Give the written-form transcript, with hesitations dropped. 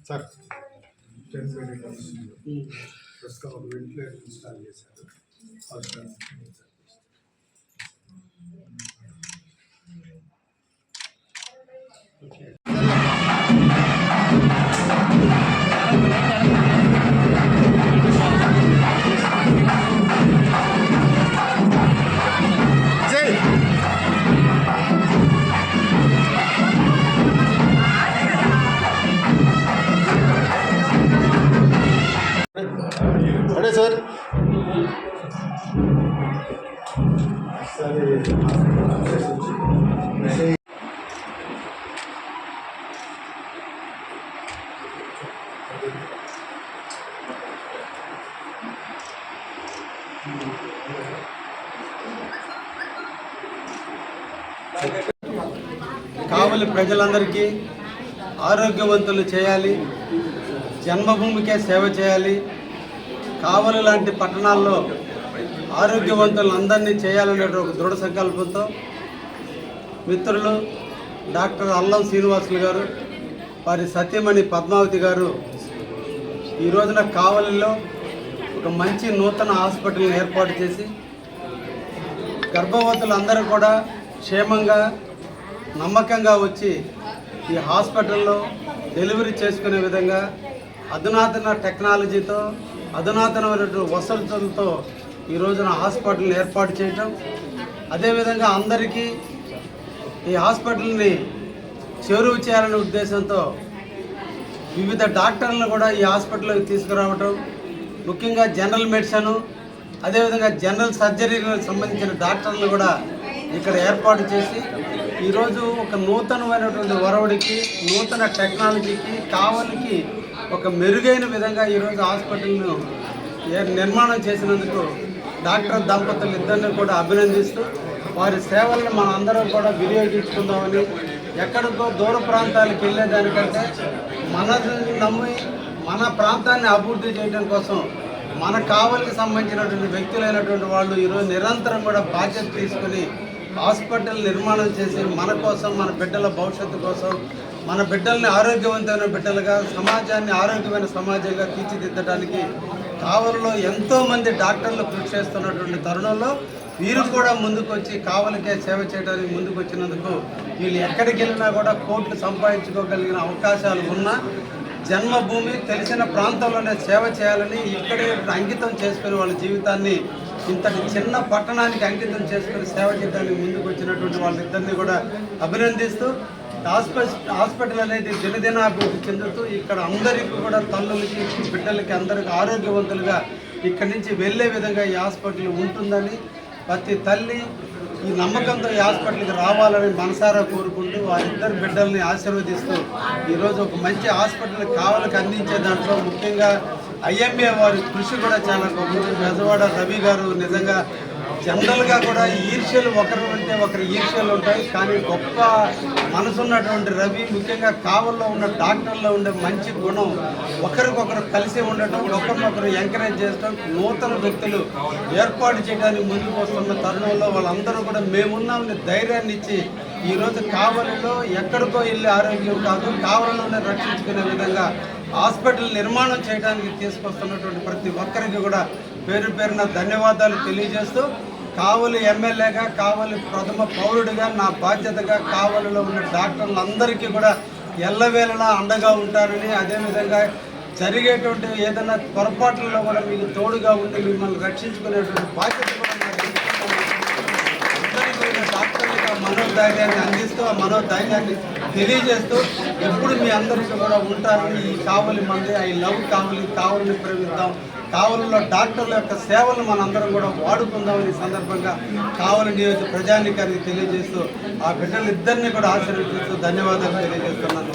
Sir 10 minutes ప్రస్తుతం ఒక ventilator install చేశారు. అడే సార్ కావలి ప్రజలందరికీ ఆరోగ్యవంతులు చేయాలి, జన్మభూమికే సేవ చేయాలి. కావలి లాంటి పట్టణాల్లో ఆరోగ్యవంతులను అందరినీ చేయాలనే ఒక దృఢ సంకల్పంతో మిత్రులు డాక్టర్ అల్లం శ్రీనివాసులు గారు, వారి సత్యమణి పద్మావతి గారు ఈ రోజున కావలిలో ఒక మంచి నూతన హాస్పిటల్ని ఏర్పాటు చేసి గర్భవతులందరూ కూడా క్షేమంగా నమ్మకంగా వచ్చి ఈ హాస్పిటల్లో డెలివరీ చేసుకునే విధంగా అధునాతన టెక్నాలజీతో అధునాతనమైనటువంటి వసతులతో ఈ రోజున హాస్పిటల్ని ఏర్పాటు చేయటం, అదేవిధంగా అందరికీ ఈ హాస్పిటల్ని చేరువ చేయాలనే ఉద్దేశంతో వివిధ డాక్టర్లను కూడా ఈ హాస్పిటల్కి తీసుకురావటం, ముఖ్యంగా జనరల్ మెడిసిన్ అదేవిధంగా జనరల్ సర్జరీలకు సంబంధించిన డాక్టర్లను కూడా ఇక్కడ ఏర్పాటు చేసి ఈరోజు ఒక నూతనమైనటువంటి ఒరవడికి నూతన టెక్నాలజీకి కావలికి ఒక మెరుగైన విధంగా ఈరోజు హాస్పిటల్ను నిర్మాణం చేసినందుకు డాక్టర్ దంపతులు ఇద్దరిని కూడా అభినందిస్తూ వారి సేవలను మన అందరం కూడా వినియోగించుకుందామని, ఎక్కడికో దూర ప్రాంతాలకు వెళ్ళేదానికంటే మనల్ని నమ్మి మన ప్రాంతాన్ని అభివృద్ధి చేయడం కోసం మన కావలికి సంబంధించినటువంటి వ్యక్తులైనటువంటి వాళ్ళు ఈరోజు నిరంతరం కూడా బాధ్యత తీసుకుని హాస్పిటల్ నిర్మాణం చేసి మన కోసం, మన బిడ్డల భవిష్యత్తు కోసం, మన బిడ్డల్ని ఆరోగ్యవంతమైన బిడ్డలుగా, సమాజాన్ని ఆరోగ్యమైన సమాజంగా తీర్చిదిద్దడానికి కావలిలో ఎంతోమంది డాక్టర్లు కృషి చేస్తున్నటువంటి తరుణంలో వీరు కూడా ముందుకు వచ్చి కావలికే సేవ చేయడానికి ముందుకు వచ్చినందుకు వీళ్ళు ఎక్కడికి వెళ్ళినా కూడా కోట్లు సంపాదించుకోగలిగిన అవకాశాలు ఉన్నా జన్మభూమి తెలిసిన ప్రాంతంలోనే సేవ చేయాలని ఇక్కడే అంకితం చేసుకుని వాళ్ళ జీవితాన్ని ఇంతటి చిన్న పట్టణానికి అంకితం చేసుకుని సేవ చేయడానికి ముందుకు వచ్చినటువంటి వాళ్ళిద్దరినీ కూడా అభినందిస్తూ హాస్పిటల్ అనేది దినదినాభివృద్ధి చెందుతూ ఇక్కడ అందరికీ కూడా తల్లులకి బిడ్డలకి అందరికీ ఆరోగ్యవంతులుగా ఇక్కడి నుంచి వెళ్ళే విధంగా ఈ హాస్పిటల్ ఉంటుందని ప్రతి తల్లి ఈ నమ్మకంతో ఈ హాస్పిటల్కి రావాలని మనసారా కోరుకుంటూ వారిద్దరు బిడ్డల్ని ఆశీర్వదిస్తూ ఈరోజు ఒక మంచి హాస్పిటల్ కావలికి అందించే దాంట్లో ముఖ్యంగా ఐఎంఏ వారి కృషి కూడా చాలా గొప్పది. బెజవాడ రవి గారు నిజంగా జనరల్గా కూడా ఈర్ష్యలు ఒకరు ఉంటే ఒకరు ఈర్ష్యలు ఉంటాయి, కానీ గొప్ప మనసున్నటువంటి రవి ముఖ్యంగా కావల్లో ఉన్న డాక్టర్లో ఉండే మంచి గుణం ఒకరికొకరు కలిసి ఉండటం, ఒకరినొకరు ఎంకరేజ్ చేయడం, నూతన వ్యక్తులు ఏర్పాటు చేయడానికి ముందుకు వస్తున్న తరుణంలో వాళ్ళందరూ కూడా మేమున్నామని ధైర్యాన్ని ఇచ్చి ఈరోజు కావలిలో ఎక్కడికో వెళ్ళి ఆరోగ్యం కాదు కావలిలోనే రక్షించుకునే విధంగా హాస్పిటల్ నిర్మాణం చేయడానికి తీసుకొస్తున్నటువంటి ప్రతి ఒక్కరికి కూడా పేరు పేరున ధన్యవాదాలు తెలియజేస్తూ కావలి ఎమ్మెల్యేగా, కావలి ప్రథమ పౌరుడిగా నా బాధ్యతగా కావలిలో ఉన్న డాక్టర్లందరికీ కూడా ఎల్లవేళలా అండగా ఉంటారని, అదేవిధంగా జరిగేటువంటి ఏదైనా పొరపాట్లలో కూడా మీకు తోడుగా ఉండి మిమ్మల్ని రక్షించుకునేటువంటి బాధ్యత కూడా అందరికీ డాక్టర్లుగా మనోధైర్యాన్ని అందిస్తూ ఆ మనోధైర్యాన్ని తెలియజేస్తూ ఎప్పుడు మీ అందరికీ కూడా ఉంటారని ఈ కావలి మంది ఐ లవ్ కావలి, కావలిని ప్రేమిద్దాం, కావలిలో డాక్టర్ల యొక్క సేవలు మనందరం కూడా వాడుకుందామని సందర్భంగా కావలి నియోజక ప్రజానికానికి తెలియజేస్తూ ఆ బిడ్డలు ఇద్దరిని కూడా ఆశీర్వదిస్తూ ధన్యవాదాలు తెలియజేస్తున్నాను.